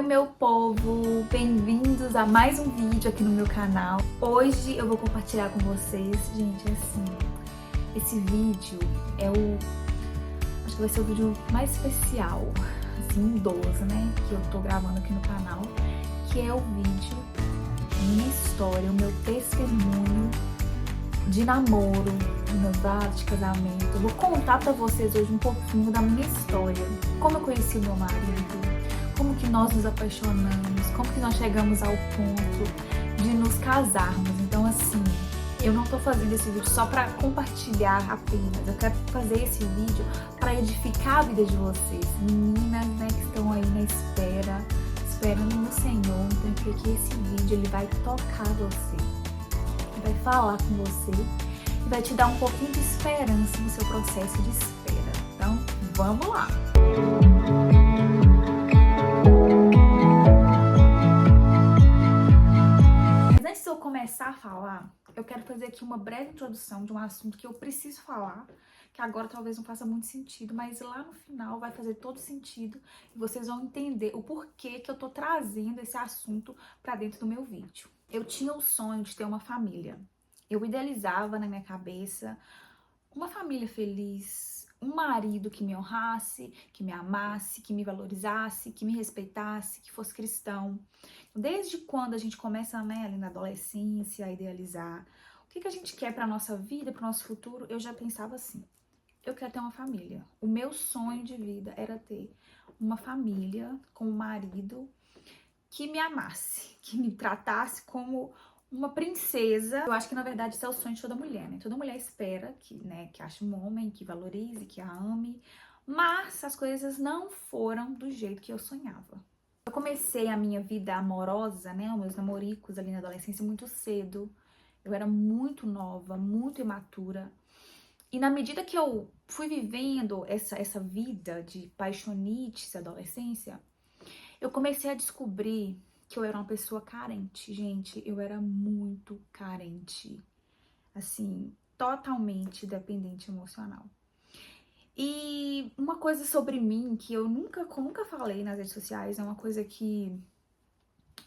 Oi meu povo, bem-vindos a mais um vídeo aqui no meu canal. Hoje eu vou compartilhar com vocês, gente, assim, esse vídeo acho que vai ser o vídeo mais especial, assim, idoso, né, que eu tô gravando aqui no canal, que é o vídeo, minha história, o meu testemunho de namoro, do meu noivado, de casamento. Eu vou contar pra vocês hoje um pouquinho da minha história, como eu conheci o meu marido, como que nós nos apaixonamos, como que nós chegamos ao ponto de nos casarmos. Então, assim, eu não tô fazendo esse vídeo só pra compartilhar apenas, eu quero fazer esse vídeo pra edificar a vida de vocês, meninas, né, que estão aí na espera, esperando no Senhor. Então, eu creio que esse vídeo, ele vai tocar você, vai falar com você e vai te dar um pouquinho de esperança no seu processo de espera. Então, vamos lá! Mas antes de eu começar a falar, eu quero fazer aqui uma breve introdução de um assunto que eu preciso falar, que agora talvez não faça muito sentido, mas lá no final vai fazer todo sentido e vocês vão entender o porquê que eu tô trazendo esse assunto pra dentro do meu vídeo. Eu tinha o sonho de ter uma família. Eu idealizava na minha cabeça uma família feliz, um marido que me honrasse, que me amasse, que me valorizasse, que me respeitasse, que fosse cristão. Desde quando a gente começa, né, ali na adolescência, a idealizar o que a gente quer para nossa vida, para o nosso futuro, eu já pensava assim: eu quero ter uma família. O meu sonho de vida era ter uma família com um marido que me amasse, que me tratasse como uma princesa. Eu acho que na verdade isso é o sonho de toda mulher, né? Toda mulher espera que, né, que ache um homem que valorize, que a ame, mas as coisas não foram do jeito que eu sonhava. Eu comecei a minha vida amorosa, né, os meus namoricos ali na adolescência muito cedo. Eu era muito nova, muito imatura. E na medida que eu fui vivendo essa vida de paixonites, adolescência, eu comecei a descobrir que eu era uma pessoa carente, gente. Eu era muito carente, assim, totalmente dependente emocional. E uma coisa sobre mim que eu nunca falei nas redes sociais, é uma coisa que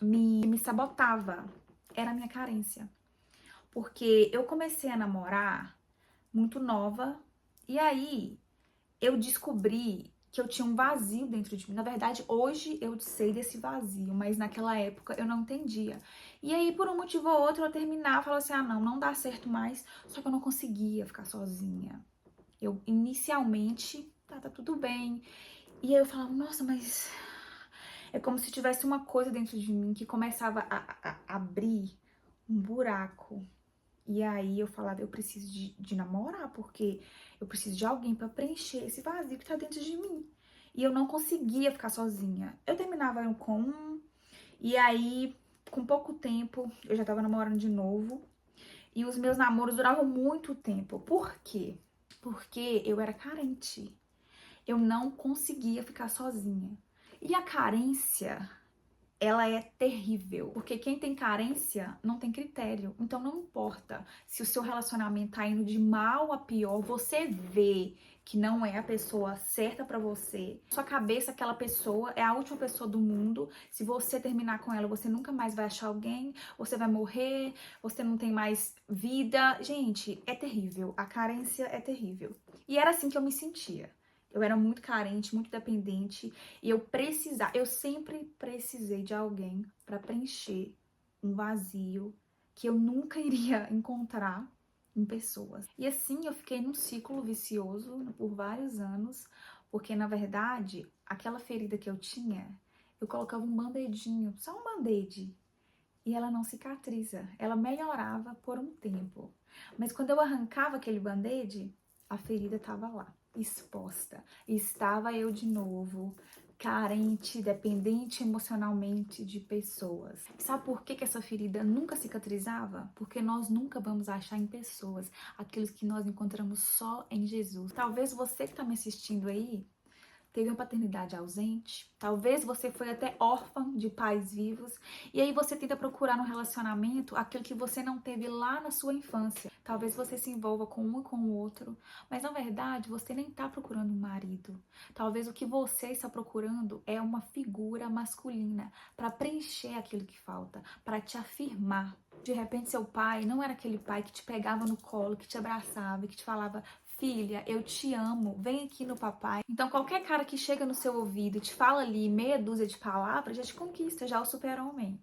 me sabotava, era a minha carência. Porque eu comecei a namorar muito nova e aí eu descobri que eu tinha um vazio dentro de mim. Na verdade, hoje eu sei desse vazio, mas naquela época eu não entendia. E aí, por um motivo ou outro, eu terminava e falava assim: ah, não dá certo mais. Só que eu não conseguia ficar sozinha. Eu, inicialmente, tá tudo bem. E aí eu falava: nossa, mas é como se tivesse uma coisa dentro de mim que começava a abrir um buraco. E aí eu falava: eu preciso de namorar, porque eu preciso de alguém pra preencher esse vazio que tá dentro de mim. E eu não conseguia ficar sozinha. Eu terminava com um, e aí, com pouco tempo, eu já tava namorando de novo. E os meus namoros duravam muito tempo. Por quê? Porque eu era carente. Eu não conseguia ficar sozinha. E a carência, ela é terrível, porque quem tem carência não tem critério. Então não importa se o seu relacionamento tá indo de mal a pior, você vê que não é a pessoa certa pra você. Sua cabeça, aquela pessoa é a última pessoa do mundo. Se você terminar com ela, você nunca mais vai achar alguém, você vai morrer, você não tem mais vida. Gente, é terrível. A carência é terrível. E era assim que eu me sentia. Eu era muito carente, muito dependente e eu sempre precisei de alguém para preencher um vazio que eu nunca iria encontrar em pessoas. E assim eu fiquei num ciclo vicioso por vários anos, porque na verdade, aquela ferida que eu tinha, eu colocava um band-aidinho, só um band-aid, e ela não cicatriza. Ela melhorava por um tempo. Mas quando eu arrancava aquele band-aid, a ferida estava lá, exposta. E estava eu de novo, carente, dependente emocionalmente de pessoas. Sabe por que essa ferida nunca cicatrizava? Porque nós nunca vamos achar em pessoas aquilo que nós encontramos só em Jesus. Talvez você que está me assistindo aí teve uma paternidade ausente, talvez você foi até órfã de pais vivos, e aí você tenta procurar no relacionamento aquilo que você não teve lá na sua infância. Talvez você se envolva com um e com o outro, mas na verdade você nem está procurando um marido. Talvez o que você está procurando é uma figura masculina para preencher aquilo que falta, para te afirmar. De repente seu pai não era aquele pai que te pegava no colo, que te abraçava, que te falava: filha, eu te amo, vem aqui no papai. Então, qualquer cara que chega no seu ouvido e te fala ali meia dúzia de palavras, já te conquista, já é o super-homem.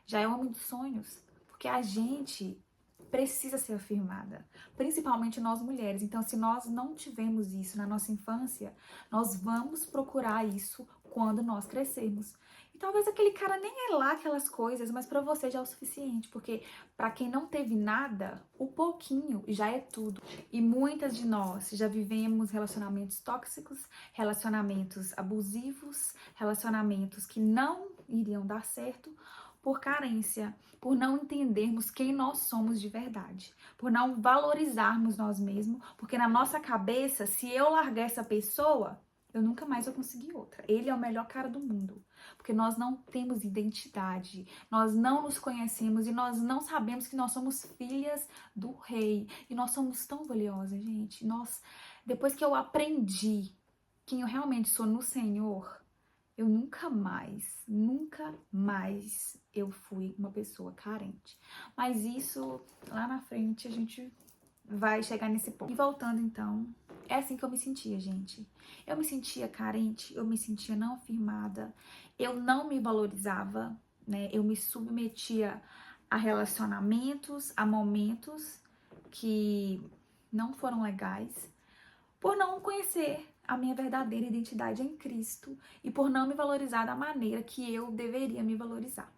Já é o homem dos sonhos. Porque a gente precisa ser afirmada, principalmente nós mulheres. Então, se nós não tivemos isso na nossa infância, nós vamos procurar isso quando nós crescermos. E talvez aquele cara nem é lá aquelas coisas, mas para você já é o suficiente, porque para quem não teve nada, o pouquinho já é tudo. E muitas de nós já vivemos relacionamentos tóxicos, relacionamentos abusivos, relacionamentos que não iriam dar certo por carência, por não entendermos quem nós somos de verdade, por não valorizarmos nós mesmos, porque na nossa cabeça, se eu largar essa pessoa, eu nunca mais vou conseguir outra. Ele é o melhor cara do mundo, porque nós não temos identidade, nós não nos conhecemos e nós não sabemos que nós somos filhas do rei. E nós somos tão valiosas, gente. Depois que eu aprendi quem eu realmente sou no Senhor, eu nunca mais eu fui uma pessoa carente. Mas isso, lá na frente, a gente vai chegar nesse ponto. E voltando então, é assim que eu me sentia, gente. Eu me sentia carente, eu me sentia não afirmada, eu não me valorizava, né? Eu me submetia a relacionamentos, a momentos que não foram legais, por não conhecer a minha verdadeira identidade em Cristo e por não me valorizar da maneira que eu deveria me valorizar.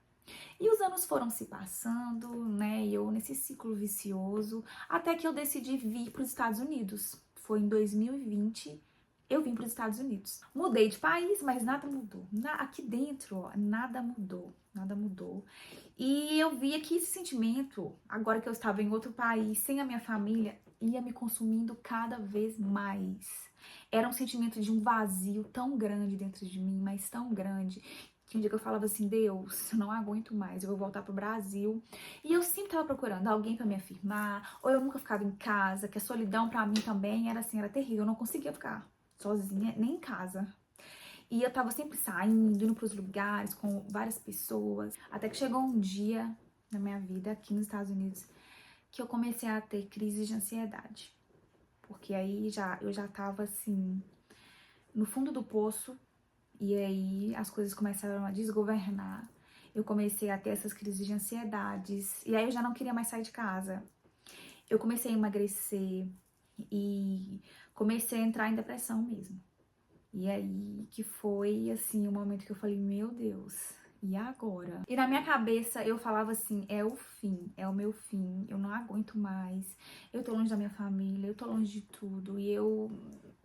E os anos foram se passando, né? E eu nesse ciclo vicioso, até que eu decidi vir para os Estados Unidos. Foi em 2020, eu vim para os Estados Unidos. Mudei de país, mas nada mudou. Aqui dentro, ó, nada mudou, nada mudou. E eu via que esse sentimento, agora que eu estava em outro país, sem a minha família, ia me consumindo cada vez mais. Era um sentimento de um vazio tão grande dentro de mim, mas tão grande, que um dia que eu falava assim: Deus, eu não aguento mais, eu vou voltar pro Brasil. E eu sempre tava procurando alguém para me afirmar, ou eu nunca ficava em casa, que a solidão para mim também era assim, era terrível, eu não conseguia ficar sozinha, nem em casa. E eu tava sempre saindo, indo pros lugares com várias pessoas, até que chegou um dia na minha vida, aqui nos Estados Unidos, que eu comecei a ter crises de ansiedade. Porque aí eu já tava assim, no fundo do poço, e aí as coisas começaram a desgovernar. Eu comecei a ter essas crises de ansiedades, e aí eu já não queria mais sair de casa. Eu comecei a emagrecer e comecei a entrar em depressão mesmo. E aí que foi assim o momento que eu falei: meu Deus, e agora? E na minha cabeça eu falava assim: é o fim, é o meu fim, eu não aguento mais, eu tô longe da minha família, eu tô longe de tudo e eu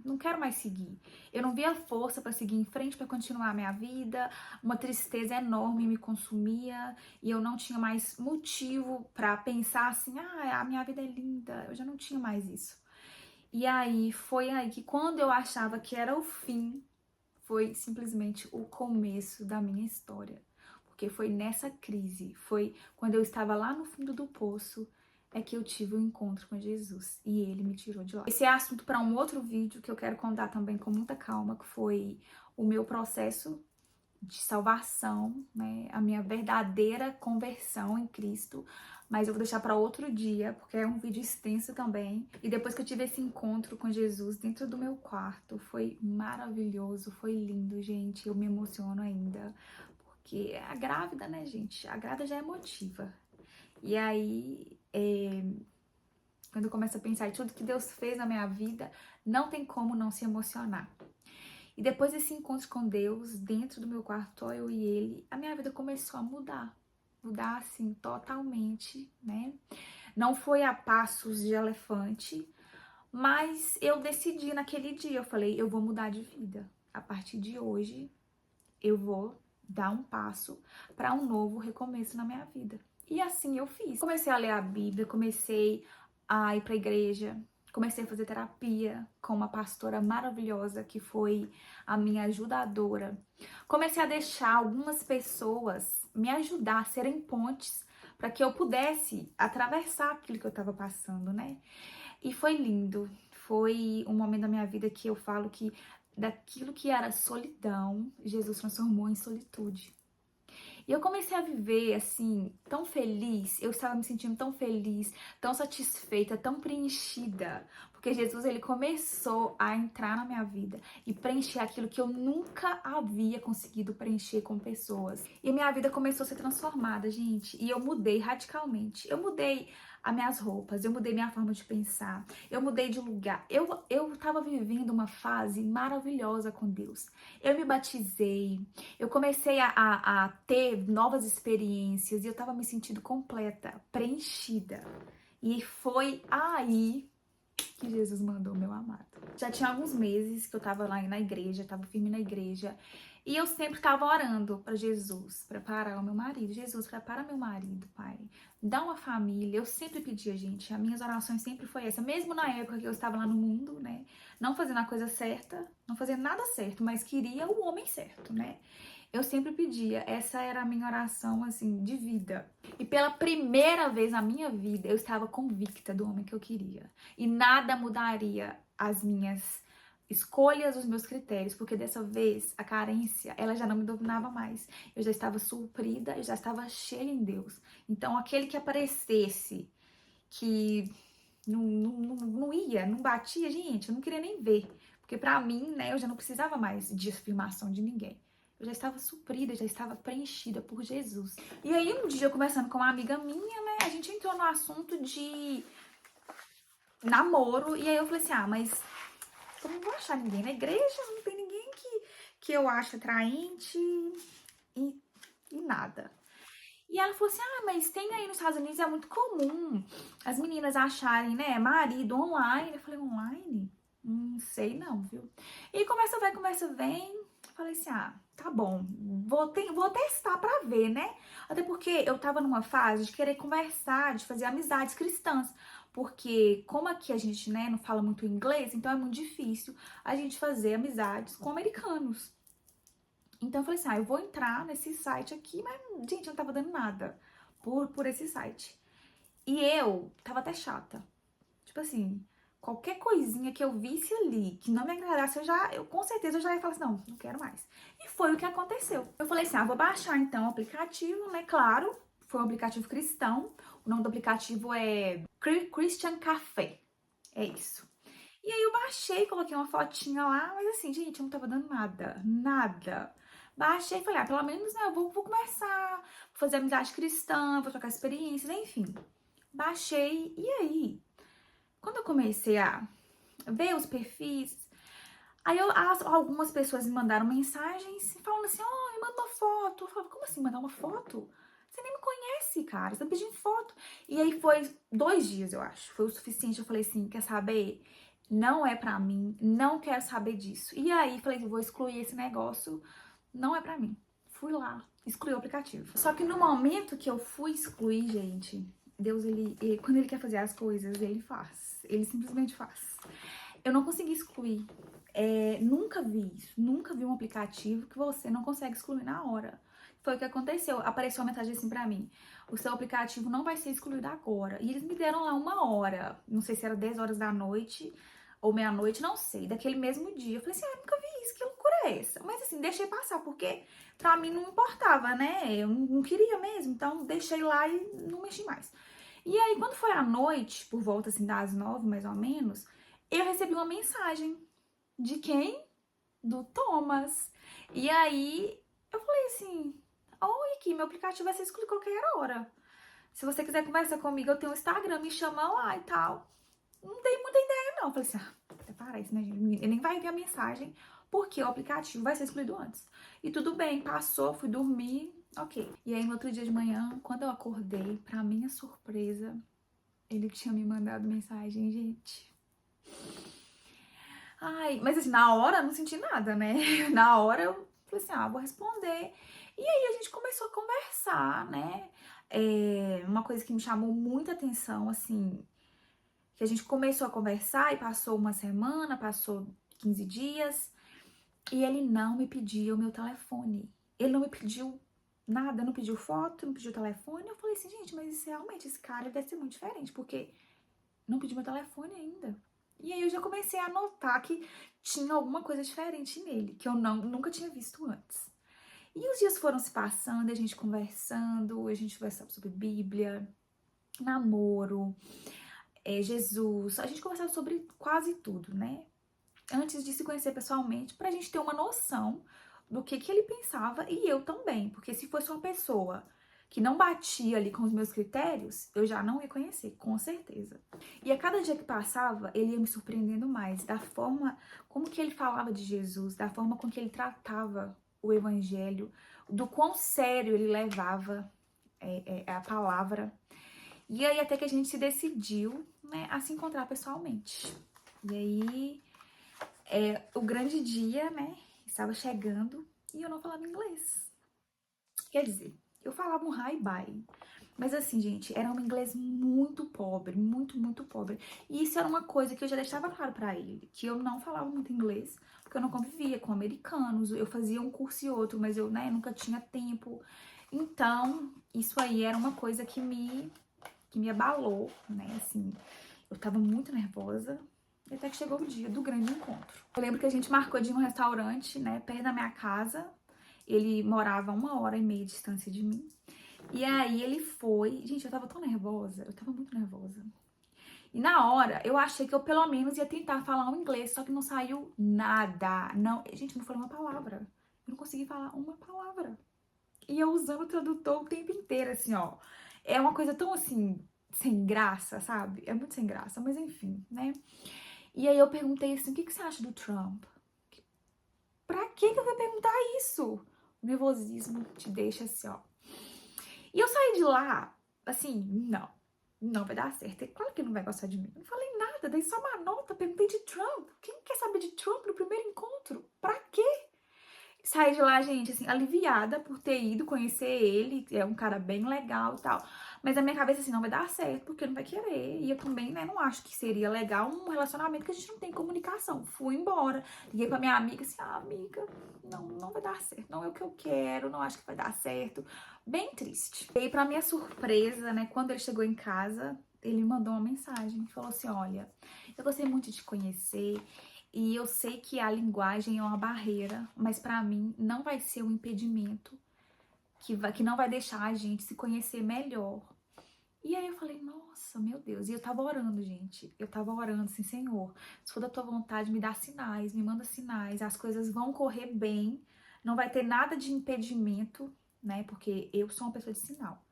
não quero mais seguir. Eu não via força para seguir em frente, para continuar a minha vida. Uma tristeza enorme me consumia e eu não tinha mais motivo para pensar assim: ah, a minha vida é linda. Eu já não tinha mais isso. E aí, foi aí que quando eu achava que era o fim, foi simplesmente o começo da minha história. Porque foi nessa crise, foi quando eu estava lá no fundo do poço, é que eu tive um encontro com Jesus e ele me tirou de lá. Esse é assunto para um outro vídeo que eu quero contar também com muita calma, que foi o meu processo de salvação, né? A minha verdadeira conversão em Cristo. Mas eu vou deixar para outro dia, porque é um vídeo extenso também. E depois que eu tive esse encontro com Jesus dentro do meu quarto, foi maravilhoso, foi lindo, gente. Eu me emociono ainda, porque a grávida, né, gente? A grávida já é emotiva. E aí, quando eu começo a pensar em tudo que Deus fez na minha vida, não tem como não se emocionar. E depois desse encontro com Deus, dentro do meu quarto, só eu e ele, a minha vida começou a mudar. Mudar, assim, totalmente, né? Não foi a passos de elefante, mas eu decidi naquele dia, eu falei: eu vou mudar de vida. A partir de hoje, eu vou dar um passo para um novo recomeço na minha vida. E assim eu fiz. Comecei a ler a Bíblia, comecei a ir para a igreja, Comecei a fazer terapia com uma pastora maravilhosa que foi a minha ajudadora. Comecei a deixar algumas pessoas me ajudar a serem pontes para que eu pudesse atravessar aquilo que eu estava passando, né? E foi lindo. Foi um momento da minha vida que eu falo que daquilo que era solidão, Jesus transformou em solitude. E eu comecei a viver assim, tão feliz, eu estava me sentindo tão feliz, tão satisfeita, tão preenchida, porque Jesus ele começou a entrar na minha vida e preencher aquilo que eu nunca havia conseguido preencher com pessoas. E minha vida começou a ser transformada, gente, e eu mudei radicalmente. Eu mudei as minhas roupas, eu mudei minha forma de pensar, eu mudei de lugar. Eu tava vivendo uma fase maravilhosa com Deus. Eu me batizei, eu comecei a ter novas experiências e eu tava me sentindo completa, preenchida. E foi aí que Jesus mandou meu amado. Já tinha alguns meses que eu tava lá na igreja, tava firme na igreja, e eu sempre tava orando para Jesus preparar o meu marido. Jesus, prepara meu marido, Pai. Dá uma família. Eu sempre pedia, gente, as minhas orações sempre foi essa, mesmo na época que eu estava lá no mundo, né? Não fazendo a coisa certa, não fazendo nada certo, mas queria o homem certo, né? Eu sempre pedia, essa era a minha oração, assim, de vida. E pela primeira vez na minha vida, eu estava convicta do homem que eu queria. E nada mudaria as minhas escolhas, os meus critérios, porque dessa vez a carência, ela já não me dominava mais. Eu já estava suprida, eu já estava cheia em Deus. Então, aquele que aparecesse, que não ia, não batia, gente, eu não queria nem ver. Porque pra mim, né, eu já não precisava mais de afirmação de ninguém. Eu já estava suprida, já estava preenchida por Jesus. E aí, um dia, eu conversando com uma amiga minha, né, a gente entrou no assunto de namoro. E aí eu falei assim, mas eu não vou achar ninguém na igreja, não tem ninguém que eu acho atraente e nada. E ela falou assim, mas tem aí nos Estados Unidos, é muito comum as meninas acharem, né, marido online. Eu falei, online? Não sei não, viu? E conversa vem. Falei assim, tá bom, vou testar pra ver, né? Até porque eu tava numa fase de querer conversar, de fazer amizades cristãs. Porque como aqui a gente, né, não fala muito inglês, então é muito difícil a gente fazer amizades com americanos. Então eu falei assim, eu vou entrar nesse site aqui, mas, gente, não tava dando nada por esse site. E eu tava até chata. Tipo assim, qualquer coisinha que eu visse ali, que não me agradasse, eu com certeza eu já ia falar assim, não quero mais. E foi o que aconteceu. Eu falei assim, vou baixar então o aplicativo, né? Claro, foi um aplicativo cristão. O nome do aplicativo é Christian Café. É isso. E aí eu baixei, coloquei uma fotinha lá, mas assim, gente, não tava dando nada, nada. Baixei e falei, pelo menos, né, eu vou começar, vou fazer amizade cristã, vou trocar experiências, enfim. Baixei, e aí, quando eu comecei a ver os perfis, aí algumas pessoas me mandaram mensagens falando assim, me manda uma foto. Eu falava, como assim, mandar uma foto? Você nem me conhece, cara, você tá pedindo foto. E aí foi 2 dias, eu acho, foi o suficiente. Eu falei assim, quer saber? Não é pra mim, não quero saber disso. E aí falei, vou excluir esse negócio, não é pra mim. Fui lá, excluí o aplicativo. Só que no momento que eu fui excluir, gente, Deus, quando ele quer fazer as coisas, ele faz. Ele simplesmente faz. Eu não consegui excluir. Nunca vi isso. Nunca vi um aplicativo que você não consegue excluir na hora. Foi o que aconteceu. Apareceu uma mensagem assim pra mim. O seu aplicativo não vai ser excluído agora. E eles me deram lá 1 hora. Não sei se era 10 horas da noite ou meia-noite, não sei. Daquele mesmo dia. Eu falei assim, eu nunca vi isso. Que loucura é essa? Mas assim, deixei passar, porque pra mim não importava, né? Eu não queria mesmo. Então deixei lá e não mexi mais. E aí, quando foi à noite, por volta assim das 9, mais ou menos, eu recebi uma mensagem. De quem? Do Thomas. E aí, eu falei assim, oi, aqui, meu aplicativo vai ser excluído qualquer hora. Se você quiser conversar comigo, eu tenho um Instagram, me chama lá e tal. Não dei muita ideia, não. Eu falei assim, até parece, né, gente? Ele nem vai ver a mensagem, porque o aplicativo vai ser excluído antes. E tudo bem, passou, fui dormir, ok. E aí, no outro dia de manhã, quando eu acordei, pra minha surpresa, ele tinha me mandado mensagem, gente. Ai, mas assim, na hora eu não senti nada, né? Na hora eu falei assim, vou responder. E aí a gente começou a conversar, né? Uma coisa que me chamou muita atenção, assim, que a gente começou a conversar e passou uma semana, passou 15 dias, e ele não me pediu o meu telefone. Ele não me pediu nada, não pediu foto, não pediu telefone. Eu falei assim, gente, mas realmente esse cara deve ser muito diferente, porque não pediu meu telefone ainda. E aí eu já comecei a notar que tinha alguma coisa diferente nele, que eu nunca tinha visto antes. E os dias foram se passando, a gente conversando, a gente conversava sobre Bíblia, namoro, Jesus, a gente conversava sobre quase tudo, né? Antes de se conhecer pessoalmente, pra gente ter uma noção do que ele pensava e eu também, porque se fosse uma pessoa que não batia ali com os meus critérios, eu já não ia conhecer, com certeza. E a cada dia que passava, ele ia me surpreendendo mais, da forma como que ele falava de Jesus, da forma com que ele tratava o evangelho, do quão sério ele levava a palavra. E aí até que a gente se decidiu, né, a se encontrar pessoalmente. E aí o grande dia, né, estava chegando e eu não falava inglês. Quer dizer, eu falava um hi-bye. Mas assim, gente, era um inglês muito pobre, muito, muito pobre. E isso era uma coisa que eu já deixava claro pra ele, que eu não falava muito inglês, porque eu não convivia com americanos, eu fazia um curso e outro, mas eu, né, nunca tinha tempo. Então, isso aí era uma coisa que me abalou, né, assim, eu tava muito nervosa, e até que chegou o dia do grande encontro. Eu lembro que a gente marcou de ir num restaurante, né, perto da minha casa, ele morava a 1h30 de distância de mim, e aí ele foi, gente, eu tava tão nervosa, eu tava muito nervosa. E na hora, eu achei que eu pelo menos ia tentar falar um inglês, só que não saiu nada. Não, gente, eu não falei uma palavra. Eu não consegui falar uma palavra. E eu usando o tradutor o tempo inteiro, assim, ó. É uma coisa tão, assim, sem graça, sabe? É muito sem graça, mas enfim, né? E aí eu perguntei assim, o que você acha do Trump? Pra que eu vou perguntar isso? O nervosismo te deixa assim, ó. E eu saí de lá, assim, não vai dar certo. É claro que ele não vai gostar de mim. Não falei nada, dei só uma nota, perguntei de Trump. Quem quer saber de Trump no primeiro encontro? Pra quê? Saí de lá, gente, assim, aliviada por ter ido conhecer ele, é um cara bem legal e tal. Mas a minha cabeça, assim, não vai dar certo, porque não vai querer. E eu também, né, não acho que seria legal um relacionamento que a gente não tem comunicação. Fui embora, liguei pra minha amiga, assim, amiga, não vai dar certo, não é o que eu quero, não acho que vai dar certo. Bem triste. E aí, pra minha surpresa, né, quando ele chegou em casa, ele me mandou uma mensagem, falou assim, olha, eu gostei muito de te conhecer, e eu sei que a linguagem é uma barreira, mas pra mim não vai ser um impedimento que não vai deixar a gente se conhecer melhor. E aí eu falei, nossa, meu Deus. E eu tava orando, gente. Eu tava orando assim, Senhor, se for da tua vontade, me dá sinais, me manda sinais, as coisas vão correr bem, não vai ter nada de impedimento, né? Porque eu sou uma pessoa de sinal.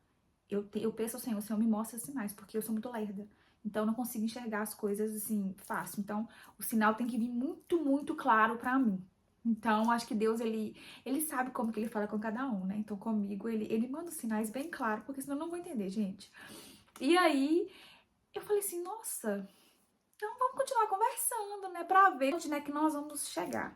Eu penso, Senhor, o Senhor me mostra sinais, porque eu sou muito lerda. Então, eu não consigo enxergar as coisas assim, fácil. Então, o sinal tem que vir muito, muito claro pra mim. Então, acho que Deus, ele sabe como que ele fala com cada um, né? Então, comigo, ele manda os sinais bem claros, porque senão eu não vou entender, gente. E aí, eu falei assim, nossa, então vamos continuar conversando, né? Pra ver onde, né, que nós vamos chegar.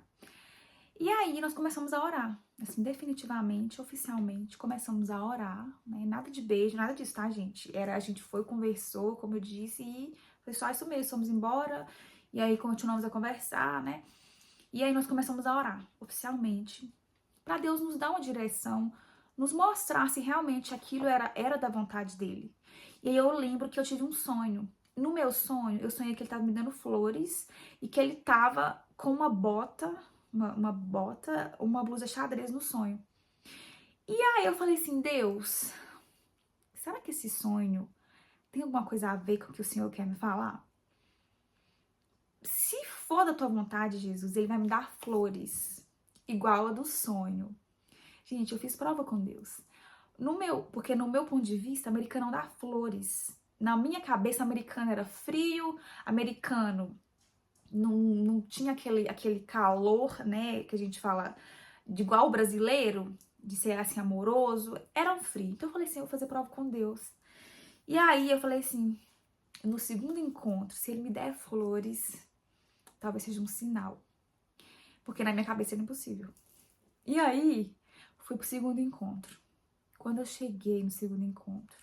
E aí nós começamos a orar, assim, definitivamente, oficialmente, começamos a orar, né? Nada de beijo, nada disso, tá, gente? A gente foi, conversou, como eu disse, e foi só isso mesmo, fomos embora, e aí continuamos a conversar, né? E aí nós começamos a orar, oficialmente, pra Deus nos dar uma direção, nos mostrar se realmente aquilo era da vontade dele. E aí eu lembro que eu tive um sonho. No meu sonho, eu sonhei que ele tava me dando flores e que ele tava com uma bota, uma blusa xadrez no sonho. E aí eu falei assim, Deus, será que esse sonho tem alguma coisa a ver com o que o Senhor quer me falar? Se for da tua vontade, Jesus, ele vai me dar flores, igual a do sonho. Gente, eu fiz prova com Deus. Porque no meu ponto de vista, americano não dá flores. Na minha cabeça, americano era frio, americano não tinha aquele calor, né, que a gente fala de igual o brasileiro, de ser assim amoroso, era um frio. Então eu falei assim, eu vou fazer prova com Deus. E aí eu falei assim, no segundo encontro, se ele me der flores, talvez seja um sinal. Porque na minha cabeça era impossível. E aí, fui pro segundo encontro. Quando eu cheguei no segundo encontro,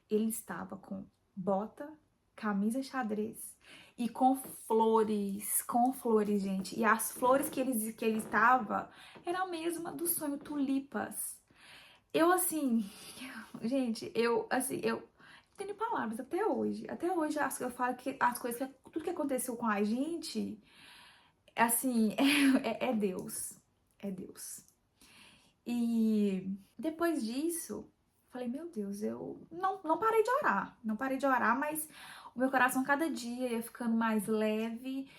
ele estava com bota camisa xadrez e com flores, gente. E as flores que ele estava era a mesma do sonho, tulipas. Eu, assim, gente, eu não tenho palavras até hoje. Até hoje eu falo que as coisas, tudo que aconteceu com a gente, assim, é Deus. É Deus. E depois disso, falei, meu Deus, eu não parei de orar. Não parei de orar, mas o meu coração cada dia ia ficando mais leve.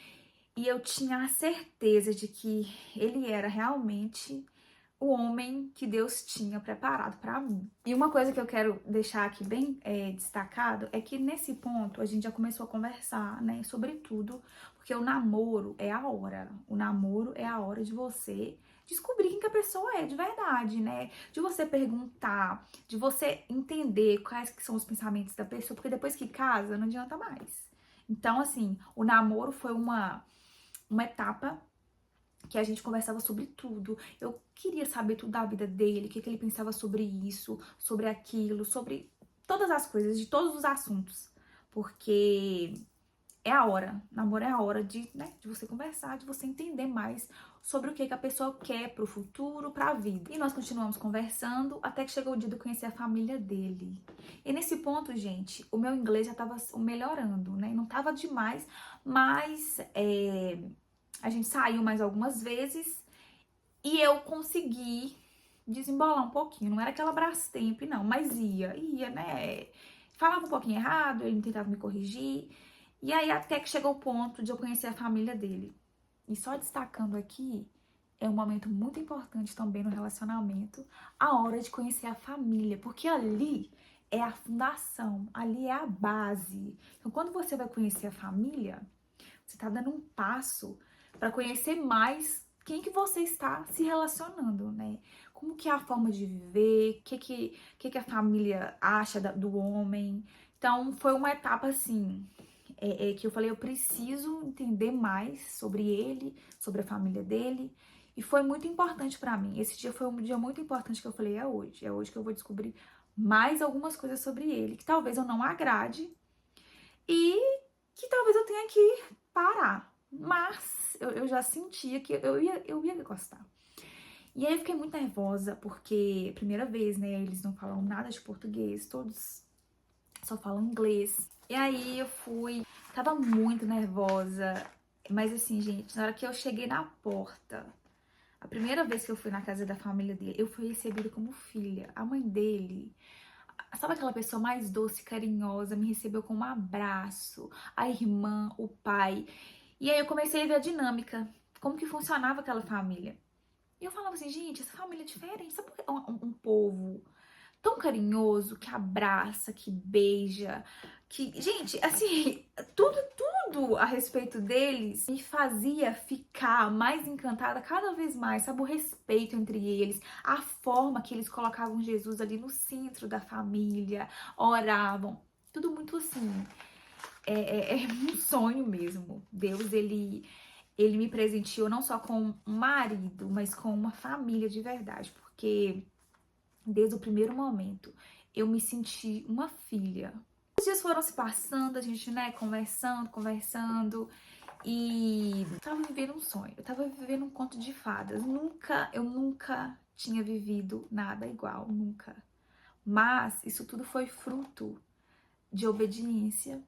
E eu tinha a certeza de que ele era realmente o homem que Deus tinha preparado para mim. E uma coisa que eu quero deixar aqui bem destacado é que nesse ponto a gente já começou a conversar, né, sobre tudo, porque o namoro é a hora. O namoro é a hora de você descobrir quem que a pessoa é de verdade, né? De você perguntar, de você entender quais que são os pensamentos da pessoa, porque depois que casa não adianta mais. Então, assim, o namoro foi uma etapa que a gente conversava sobre tudo. Eu queria saber tudo da vida dele, o que ele pensava sobre isso, sobre aquilo, sobre todas as coisas, de todos os assuntos. Porque é a hora, namoro é a hora de, né, de você conversar, de você entender mais sobre o que a pessoa quer pro futuro, pra vida. E nós continuamos conversando até que chegou o dia de eu conhecer a família dele. E nesse ponto, gente, o meu inglês já tava melhorando, né? Não tava demais, mas a gente saiu mais algumas vezes e eu consegui desembolar um pouquinho. Não era aquela Brastemp, não, mas ia, né? Falava um pouquinho errado, ele tentava me corrigir. E aí até que chegou o ponto de eu conhecer a família dele. E só destacando aqui, é um momento muito importante também no relacionamento, a hora de conhecer a família, porque ali é a fundação, ali é a base. Então, quando você vai conhecer a família, você tá dando um passo para conhecer mais quem que você está se relacionando, né? Como que é a forma de viver, o que a família acha do homem. Então, foi uma etapa assim, que eu falei, eu preciso entender mais sobre ele, sobre a família dele. E foi muito importante pra mim. Esse dia foi um dia muito importante que eu falei, é hoje que eu vou descobrir mais algumas coisas sobre ele, que talvez eu não agrade e que talvez eu tenha que parar. Mas eu já sentia que eu ia gostar. E aí eu fiquei muito nervosa, porque primeira vez, né, eles não falam nada de português, todos só falam inglês. E aí eu fui, tava muito nervosa, mas assim, gente, na hora que eu cheguei na porta, a primeira vez que eu fui na casa da família dele, eu fui recebida como filha. A mãe dele, sabe aquela pessoa mais doce, carinhosa, me recebeu com um abraço, a irmã, o pai. E aí eu comecei a ver a dinâmica, como que funcionava aquela família. E eu falava assim, gente, essa família é diferente, sabe por que um povo tão carinhoso, que abraça, que beija, que, gente, assim, tudo a respeito deles me fazia ficar mais encantada cada vez mais, sabe? O respeito entre eles, a forma que eles colocavam Jesus ali no centro da família, oravam, tudo muito assim. É um sonho mesmo. Deus, ele me presenteou não só com um marido, mas com uma família de verdade, porque desde o primeiro momento eu me senti uma filha. Os dias foram se passando, a gente, né, conversando, e eu tava vivendo um sonho, eu tava vivendo um conto de fadas. Eu nunca tinha vivido nada igual, nunca. Mas isso tudo foi fruto de obediência.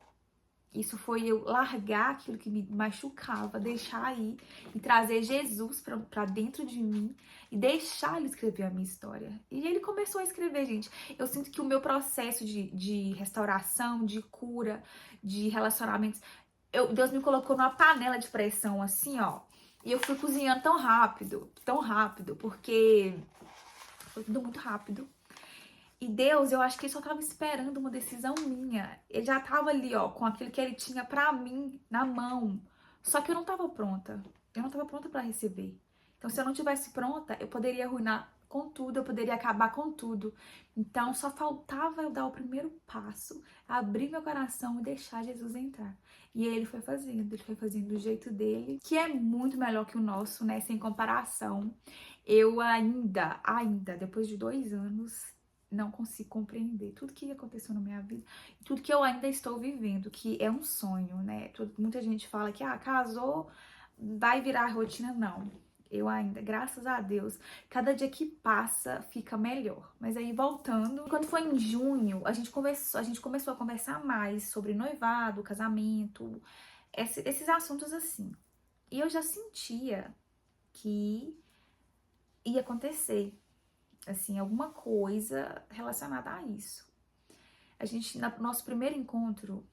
Isso foi eu largar aquilo que me machucava, deixar aí e trazer Jesus pra dentro de mim e deixar ele escrever a minha história. E ele começou a escrever, gente. Eu sinto que o meu processo de restauração, de cura, de relacionamentos, Deus me colocou numa panela de pressão, assim, ó. E eu fui cozinhando tão rápido, porque foi tudo muito rápido. E Deus, eu acho que ele só tava esperando uma decisão minha. Ele já tava ali, ó, com aquilo que ele tinha pra mim na mão. Só que eu não tava pronta. Eu não tava pronta pra receber. Então, se eu não tivesse pronta, eu poderia arruinar com tudo, eu poderia acabar com tudo. Então, só faltava eu dar o primeiro passo, abrir meu coração e deixar Jesus entrar. E ele foi fazendo do jeito dele, que é muito melhor que o nosso, né? Sem comparação. Eu ainda, depois de 2 anos, não consigo compreender tudo que aconteceu na minha vida, tudo que eu ainda estou vivendo, que é um sonho, né? Muita gente fala que, casou, vai virar rotina. Não. Eu ainda, graças a Deus, cada dia que passa fica melhor. Mas aí, voltando, quando foi em junho, a gente começou a conversar mais sobre noivado, casamento, esses assuntos assim. E eu já sentia que ia acontecer, assim, alguma coisa relacionada a isso. A gente, nosso primeiro encontro,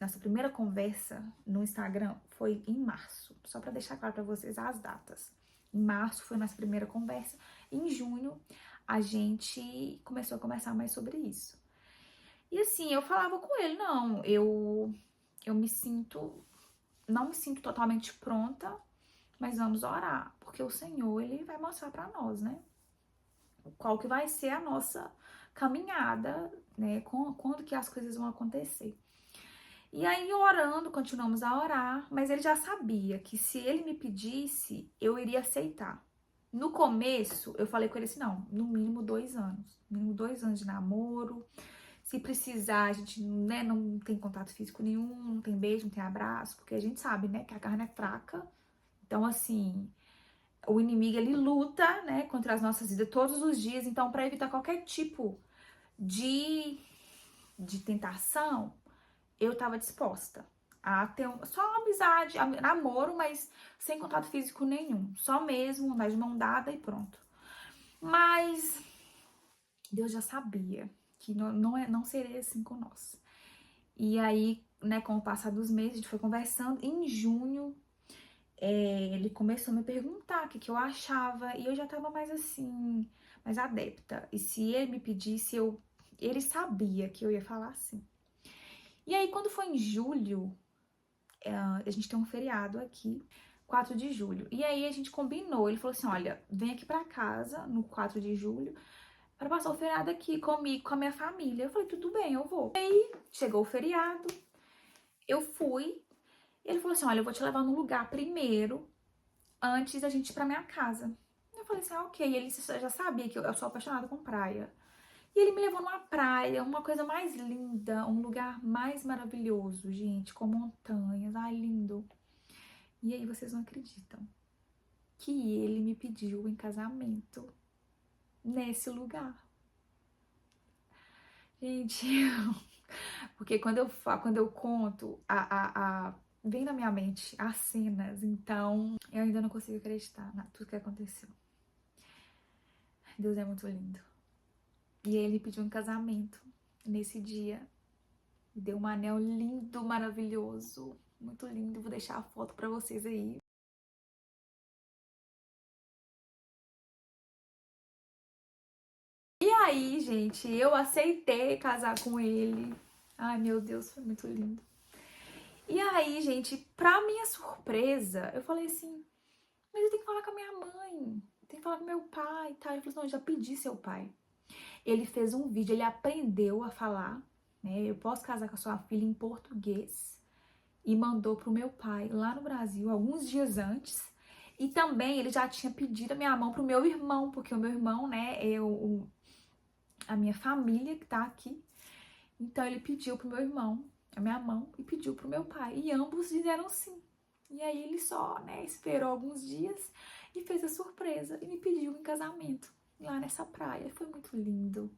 nossa primeira conversa no Instagram foi em março, só para deixar claro para vocês as datas. Em março foi nossa primeira conversa, em junho a gente começou a conversar mais sobre isso. E assim, eu falava com ele, não, eu não me sinto totalmente pronta, mas vamos orar, porque o Senhor, ele vai mostrar para nós, né? Qual que vai ser a nossa caminhada, né? Quando que as coisas vão acontecer. E aí, orando, continuamos a orar, mas ele já sabia que se ele me pedisse, eu iria aceitar. No começo, eu falei com ele assim, não, no mínimo 2 anos. No mínimo 2 anos de namoro. Se precisar, a gente, né, não tem contato físico nenhum, não tem beijo, não tem abraço, porque a gente sabe, né, que a carne é fraca. Então, assim, o inimigo, ele luta, né, contra as nossas vidas todos os dias. Então, para evitar qualquer tipo de, de tentação, eu tava disposta a ter só uma amizade, namoro, mas sem contato físico nenhum. Só mesmo, andar de mão dada e pronto. Mas Deus já sabia que não seria assim com nós. E aí, né, com o passar dos meses, a gente foi conversando. Em junho, ele começou a me perguntar o que eu achava. E eu já tava mais assim, mais adepta. E se ele me pedisse, ele sabia que eu ia falar assim. E aí, quando foi em julho, a gente tem um feriado aqui, 4 de julho. E aí a gente combinou, ele falou assim, olha, vem aqui pra casa no 4 de julho para passar o feriado aqui comigo, com a minha família. Eu falei, tudo bem, eu vou. Aí chegou o feriado, eu fui, e ele falou assim, olha, eu vou te levar num lugar primeiro, antes da gente ir pra minha casa. Eu falei assim, ok. E ele já sabia que eu sou apaixonada com praia. E ele me levou numa praia, uma coisa mais linda, um lugar mais maravilhoso, gente, com montanhas, ai, lindo. E aí vocês não acreditam que ele me pediu em casamento nesse lugar. Gente, porque quando eu conto, vem na minha mente as cenas, então eu ainda não consigo acreditar na tudo que aconteceu. Deus é muito lindo. E ele me pediu em casamento nesse dia. Me deu um anel lindo, maravilhoso, muito lindo. Vou deixar a foto pra vocês aí. E aí, gente, eu aceitei casar com ele. Ai, meu Deus, foi muito lindo. E aí, gente, pra minha surpresa, eu falei assim, mas eu tenho que falar com a minha mãe, tenho que falar com meu pai, tá? Ele falou assim, não, eu já pedi seu pai. Ele fez um vídeo, ele aprendeu a falar, né? Eu posso casar com a sua filha em português. E mandou pro meu pai lá no Brasil, alguns dias antes. E também ele já tinha pedido a minha mão pro meu irmão, porque o meu irmão, né, a minha família que tá aqui. Então ele pediu pro meu irmão a minha mão e pediu pro meu pai. E ambos disseram sim. E aí ele só, né, esperou alguns dias e fez a surpresa e me pediu em casamento lá nessa praia. Foi muito lindo.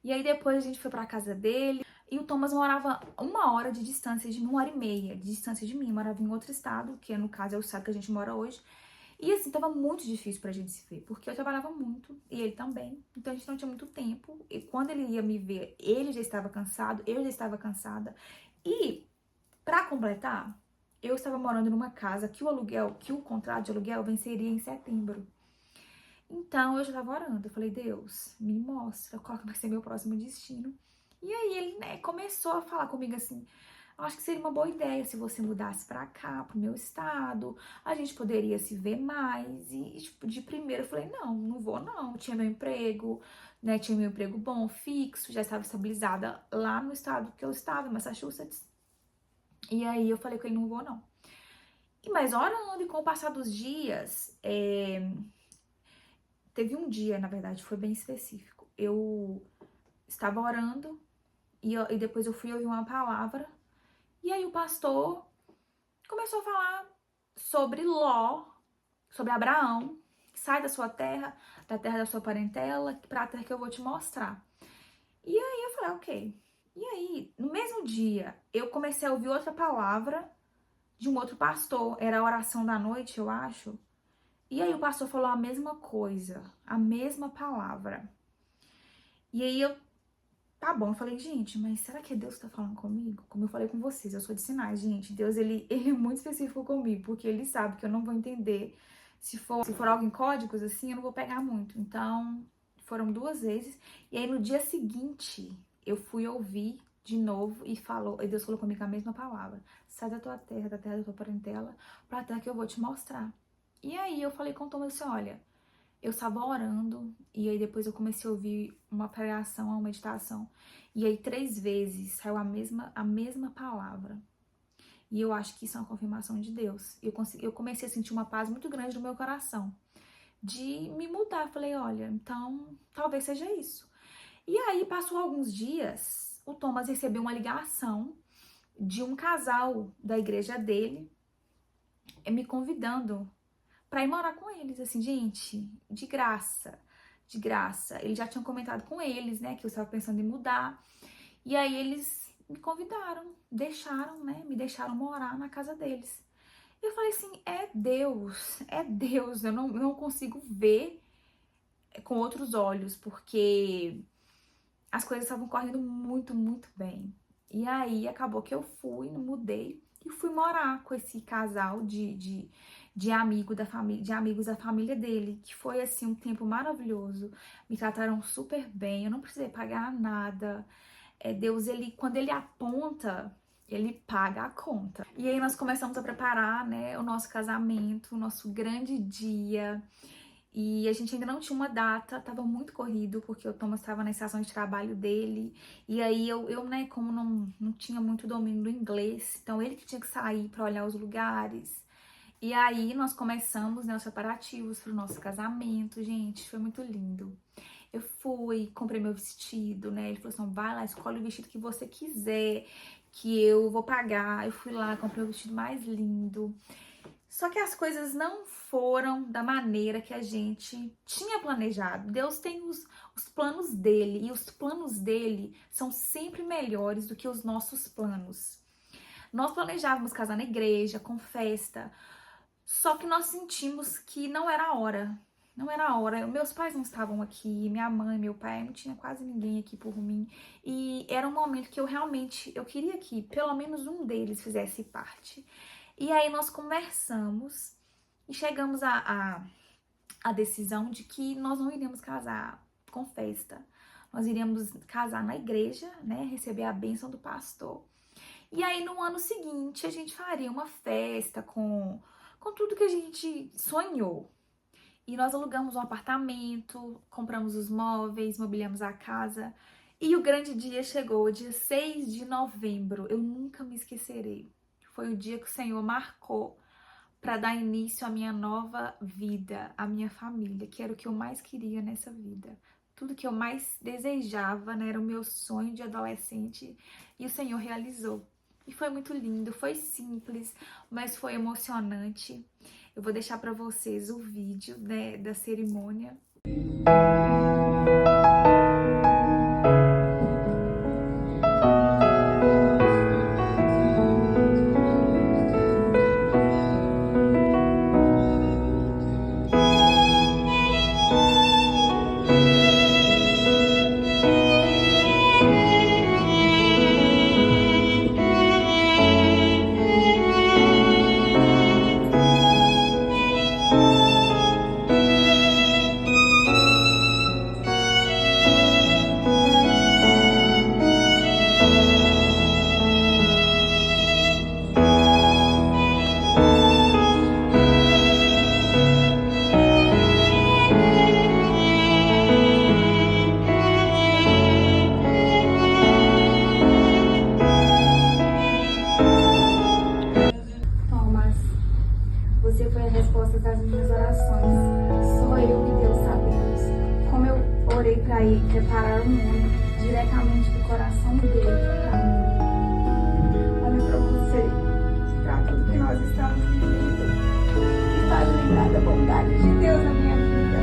E aí depois a gente foi pra casa dele. E o Thomas morava 1 hora de distância, de 1 hora e meia de distância de mim. Morava em outro estado, que no caso é o estado que a gente mora hoje. E assim, tava muito difícil pra gente se ver, porque eu trabalhava muito e ele também. Então a gente não tinha muito tempo. E quando ele ia me ver, ele já estava cansado, eu já estava cansada. E pra completar, eu estava morando numa casa que o contrato de aluguel venceria em setembro. Então eu já tava orando. Eu falei, Deus, me mostra qual que vai ser meu próximo destino. E aí ele, né, começou a falar comigo assim, acho que seria uma boa ideia se você mudasse pra cá, pro meu estado, a gente poderia se ver mais. E tipo, de primeiro eu falei, não, não vou não. Tinha meu emprego, né, tinha meu emprego bom, fixo, já estava estabilizada lá no estado que eu estava, em Massachusetts. E aí eu falei com ele, não vou não. E mas orando, e com o passar dos dias, teve um dia, na verdade, foi bem específico. eu estava orando e depois eu fui ouvir uma palavra. E aí o pastor começou a falar sobre Ló, sobre Abraão. Sai da sua terra, da terra da sua parentela, para a terra que eu vou te mostrar. E aí eu falei, ok. E aí, no mesmo dia, eu comecei a ouvir outra palavra de um outro pastor. Era a oração da noite, eu acho. E aí o pastor falou a mesma coisa, a mesma palavra. E aí tá bom, eu falei, gente, mas será que é Deus que tá falando comigo? Como eu falei com vocês, eu sou de sinais, gente. Deus, ele é muito específico comigo, porque ele sabe que eu não vou entender. Se for algo em códigos, assim, eu não vou pegar muito. Então, foram 2 vezes. E aí, no dia seguinte, eu fui ouvir de novo e Deus falou comigo a mesma palavra. Sai da tua terra, da terra da tua parentela, pra terra que eu vou te mostrar. E aí, eu falei com o Thomas assim, olha, eu estava orando e aí depois eu comecei a ouvir uma pregação, uma meditação. E aí 3 vezes saiu a mesma palavra. E eu acho que isso é uma confirmação de Deus. Eu comecei a sentir uma paz muito grande no meu coração. De me mudar. Falei, olha, então talvez seja isso. E aí passou alguns dias, o Thomas recebeu uma ligação de um casal da igreja dele me convidando pra ir morar com eles, assim, gente, de graça, de graça. Eles já tinham comentado com eles, né, que eu estava pensando em mudar. E aí eles me convidaram, me deixaram morar na casa deles. E eu falei assim, é Deus, eu não consigo ver com outros olhos, porque as coisas estavam correndo muito, muito bem. E aí acabou que eu mudei e fui morar com esse casal de amigos da família dele, que foi assim um tempo maravilhoso. Me trataram super bem, eu não precisei pagar nada. Deus, quando ele aponta, ele paga a conta. E aí nós começamos a preparar, né, o nosso casamento, o nosso grande dia. E a gente ainda não tinha uma data, tava muito corrido, porque o Thomas estava na estação de trabalho dele. E aí eu né, como não tinha muito domínio do inglês, então ele que tinha que sair para olhar os lugares. E aí nós começamos, né, os preparativos pro nosso casamento, gente, foi muito lindo. Eu fui, comprei meu vestido, né, ele falou assim, vai lá, escolhe o vestido que você quiser, que eu vou pagar. Eu fui lá, comprei o vestido mais lindo. Só que as coisas não foram da maneira que a gente tinha planejado. Deus tem os planos dele, e os planos dele são sempre melhores do que os nossos planos. Nós planejávamos casar na igreja, com festa, só que nós sentimos que não era a hora. Não era a hora. Meus pais não estavam aqui, minha mãe, meu pai, não tinha quase ninguém aqui por mim. E era um momento que eu queria que pelo menos um deles fizesse parte. E aí nós conversamos e chegamos à decisão de que nós não iríamos casar com festa. Nós iríamos casar na igreja, né, receber a bênção do pastor. E aí no ano seguinte a gente faria uma festa com tudo que a gente sonhou. E nós alugamos um apartamento, compramos os móveis, mobiliamos a casa. E o grande dia chegou, dia 6 de novembro. Eu nunca me esquecerei. Foi o dia que o Senhor marcou para dar início à minha nova vida, à minha família, que era o que eu mais queria nessa vida. Tudo que eu mais desejava, né, era o meu sonho de adolescente, e o Senhor realizou. E foi muito lindo, foi simples, mas foi emocionante. Eu vou deixar para vocês o vídeo, né, da cerimônia. vai preparar um homem diretamente do coração dele para mim. Olha para você, para tudo que nós estamos vivendo, me faz lembrar da bondade de Deus na minha vida,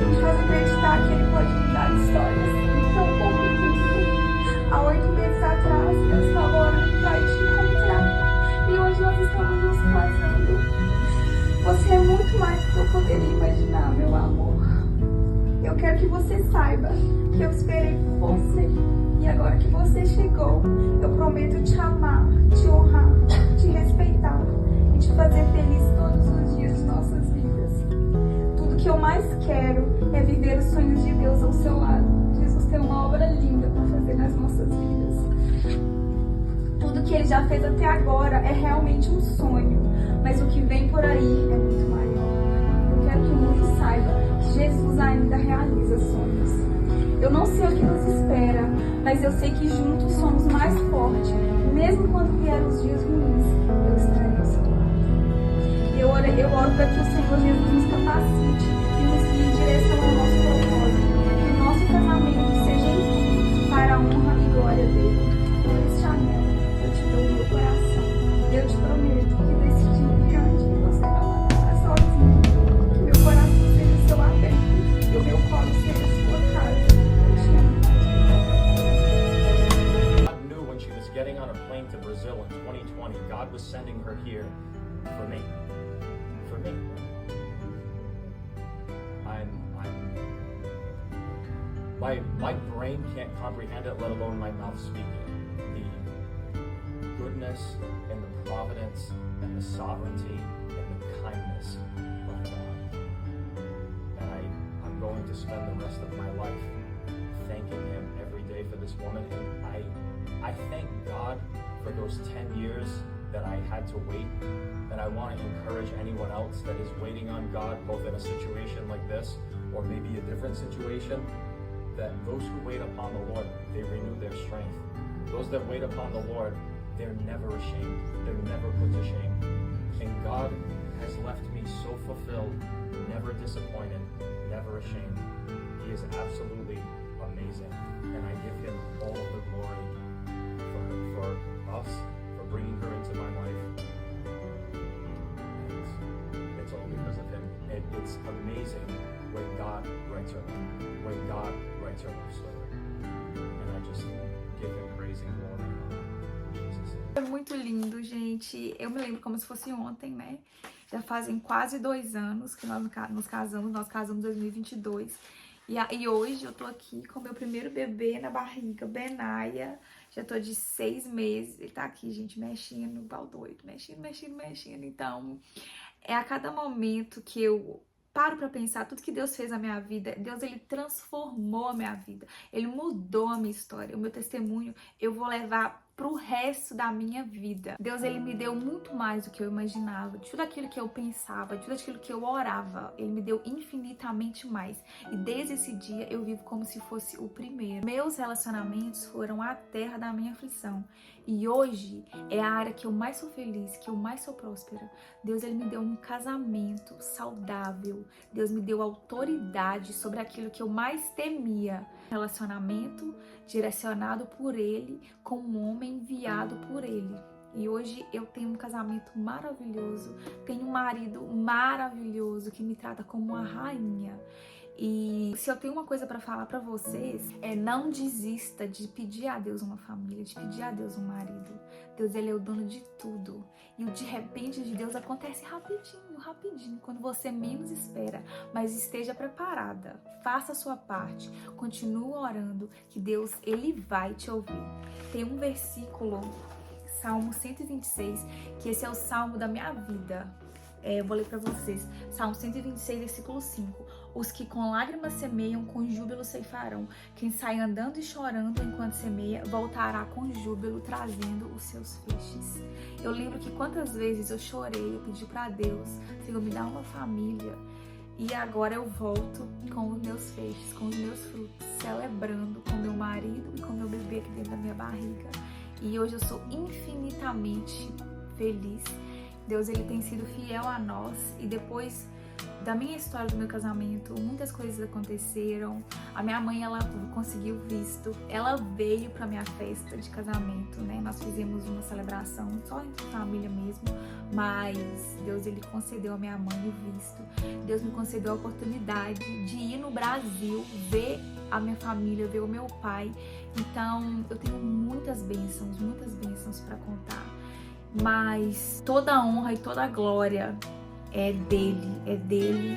me faz acreditar que Ele pode mudar histórias em tão pouco tempo. Há 8 meses atrás, eu estava orando para te encontrar e hoje nós estamos nos casando. Você é muito mais do que eu poderia imaginar, meu amor. Eu quero que você saiba que eu esperei por você. E agora que você chegou, eu prometo te amar, te honrar, te respeitar e te fazer feliz todos os dias de nossas vidas. Tudo que eu mais quero é viver os sonhos de Deus ao seu lado. Jesus tem uma obra linda para fazer nas nossas vidas. Tudo que Ele já fez até agora é realmente um sonho, mas o que vem por aí é muito maior. Eu quero que o mundo saiba que Jesus ainda realiza sonhos. Eu não sei o que nos espera, mas eu sei que juntos somos mais fortes. Mesmo quando vierem os dias ruins, eu estarei ao seu lado. Eu oro para que o Senhor Jesus nos capacite e nos guie em direção ao nosso propósito. Que o nosso casamento seja em tudo para a honra e glória dele. Por este anel, eu te dou o meu coração. Eu te prometo que desse dia em diante você não vai estar sozinho. Que meu coração seja o seu aberto e o meu colo seja a sua casa. Eu te amo mais que God knew when she was getting on a plane to Brazil in 2020, God was sending her here for me. For me. My brain can't comprehend it, let alone my mouth speak it. The goodness and the providence and the sovereignty and the kindness of God. And I'm going to spend the rest of my life thanking Him every day for this woman. And I thank God for those 10 years that I had to wait. And I want to encourage anyone else that is waiting on God, both in a situation like this or maybe a different situation, that those who wait upon the Lord, they renew their strength. Those that wait upon the Lord, they're never ashamed. They're never put to shame. And God has left me so fulfilled, never disappointed, never ashamed. He is absolutely amazing. And I give Him all of the glory for us, for bringing her into my life. And it's all because of Him. It's amazing when God writes her life, when God writes her life story. And I just give Him praise and glory. É muito lindo, gente. Eu me lembro como se fosse ontem, né? Já fazem quase 2 anos que nós nos casamos. Nós casamos em 2022. E hoje eu tô aqui com meu primeiro bebê na barriga, Benaia. Já tô de 6 meses. Ele tá aqui, gente, mexendo, igual doido. Mexendo. Então, é a cada momento que eu paro pra pensar tudo que Deus fez na minha vida. Deus, Ele transformou a minha vida. Ele mudou a minha história. O meu testemunho eu vou levar pro resto da minha vida. Deus, Ele me deu muito mais do que eu imaginava. De tudo aquilo que eu pensava, de tudo aquilo que eu orava, Ele me deu infinitamente mais. E desde esse dia eu vivo como se fosse o primeiro. Meus relacionamentos foram a terra da minha aflição. E hoje é a área que eu mais sou feliz, que eu mais sou próspera. Deus, Ele me deu um casamento saudável. Deus me deu autoridade sobre aquilo que eu mais temia. Relacionamento direcionado por Ele, com um homem enviado por Ele. E hoje eu tenho um casamento maravilhoso, tenho um marido maravilhoso que me trata como uma rainha. E se eu tenho uma coisa para falar para vocês, é não desista de pedir a Deus uma família, de pedir a Deus um marido. Deus, Ele é o dono de tudo. E o de repente de Deus acontece rapidinho, quando você menos espera. Mas esteja preparada, faça a sua parte, continue orando, que Deus, Ele vai te ouvir. Tem um versículo, Salmo 126, que esse é o salmo da minha vida. Eu vou ler para vocês. Salmo 126, versículo 5. Os que com lágrimas semeiam, com júbilo ceifarão. Quem sai andando e chorando enquanto semeia, voltará com júbilo, trazendo os seus feixes. Eu lembro que quantas vezes eu chorei, eu pedi para Deus, Senhor, me dá uma família. E agora eu volto com os meus feixes, com os meus frutos, celebrando com meu marido e com meu bebê aqui dentro da minha barriga. E hoje eu sou infinitamente feliz. Deus, Ele tem sido fiel a nós, e depois da minha história do meu casamento, muitas coisas aconteceram. A minha mãe, ela conseguiu visto, ela veio pra minha festa de casamento, né? Nós fizemos uma celebração só entre família mesmo, mas Deus, ele concedeu a minha mãe o visto. Deus me concedeu a oportunidade de ir no Brasil, ver a minha família, ver o meu pai. Então, eu tenho muitas bênçãos para contar. Mas toda a honra e toda a glória é dele,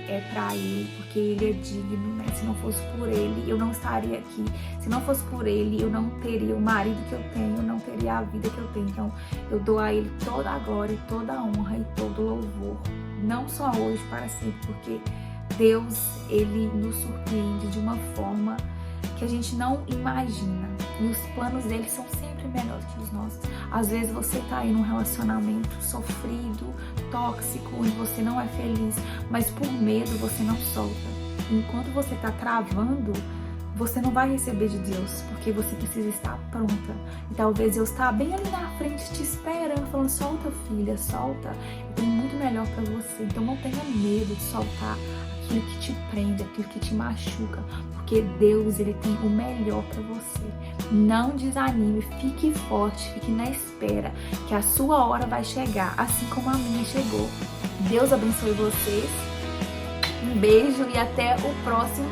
é pra ele, porque ele é digno, né? Se não fosse por ele, eu não estaria aqui. Se não fosse por ele, eu não teria o marido que eu tenho, eu não teria a vida que eu tenho. Então, eu dou a ele toda a glória, toda a honra e todo o louvor. Não só hoje, para sempre, porque Deus, ele nos surpreende de uma forma que a gente não imagina. E os planos dele são sempre melhores que os nossos. Às vezes você tá aí num relacionamento sofrido, tóxico, e você não é feliz, mas por medo você não solta. Enquanto você tá travando, você não vai receber de Deus, porque você precisa estar pronta. E talvez Deus tá bem ali na frente te esperando, falando: solta, filha, solta. Eu tenho muito melhor pra você. Então não tenha medo de soltar aquilo que te prende, aquilo que te machuca, porque Deus, ele tem o melhor para você. Não desanime, fique forte, fique na espera, que a sua hora vai chegar, assim como a minha chegou. Deus abençoe vocês, um beijo e até o próximo